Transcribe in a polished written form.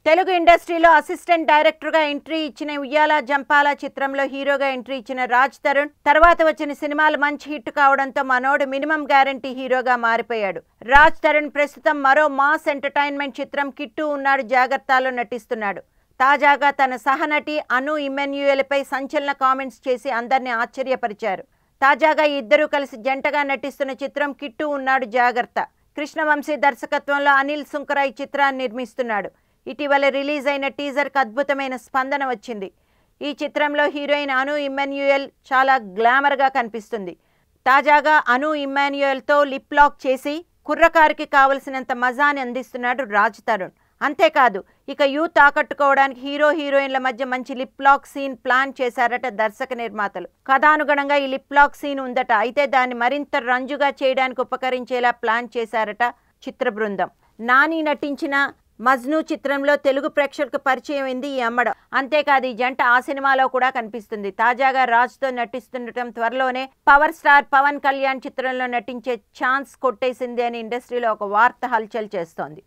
తెలుగు ఇండస్ట్రీలో అసిస్టెంట్ డైరెక్టర్గా ఎంట్రీ ఇచ్చిన ఉయ్యాల జంపాల చిత్రంలో హీరోగా ఎంట్రీ ఇచ్చిన రాజ్ తరుణ్ తర్వాత వచ్చిన సినిమాలు మంచి హిట్ కావడంతో మనోడు మినిమం గ్యారంటీ హీరోగా మారిపోయాడు. రాజ్ తరుణ్ ప్రస్తుతం మరో మాస్ ఎంటర్టైన్మెంట్ చిత్రం కిట్టు ఉన్నాడు జాగ్రత్తలో నటిస్తున్నాడు. తాజాగా తన సహనటి అను ఇమ్మాన్యుయల్పై సంచలన కామెంట్స్ చేసి అందరినీ ఆశ్చర్యపరిచారు. తాజాగా ఈ ఇద్దరూ కలిసి జంటగా నటిస్తున్న చిత్రం కిట్టు ఉన్నాడు జాగ్రత్త. కృష్ణవంశీ దర్శకత్వంలో అనిల్ సుంకర ఈ చిత్రాన్ని నిర్మిస్తున్నాడు. ఇటీవల రిలీజ్ అయిన టీజర్కి అద్భుతమైన స్పందన వచ్చింది. ఈ చిత్రంలో హీరోయిన్ అను ఇమ్మాన్యుయల్ చాలా గ్లామర్గా కనిపిస్తుంది. తాజాగా అను ఇమ్మాన్యుయల్తో లిప్ లాక్ చేసి కుర్రకారుకి కావలసినంత మజాని అందిస్తున్నాడు రాజ్ తరుణ్. అంతేకాదు ఇక యూత్ ఆకట్టుకోవడానికి హీరో హీరోయిన్ల మధ్య మంచి లిప్ లాక్ సీన్ ప్లాన్ చేశారట దర్శక నిర్మాతలు. కథానుగుణంగా ఈ లిప్ లాక్ సీన్ ఉందట. అయితే దాన్ని మరింత రంజుగా చేయడానికి ఉపకరించేలా ప్లాన్ చేశారట చిత్ర బృందం. నాని నటించిన మజ్ను చిత్రంలో తెలుగు ప్రేక్షకులకు పరిచయం అయింది ఈ అమ్మడు. అంతేకాదు ఈ జంట ఆ సినిమాలో కూడా కనిపిస్తుంది. తాజాగా రాజ్తో నటిస్తుండటం త్వరలోనే పవర్ స్టార్ పవన్ కళ్యాణ్ చిత్రంలో నటించే ఛాన్స్ కొట్టేసింది అని ఇండస్ట్రీలో ఒక వార్త హల్చల్ చేస్తోంది.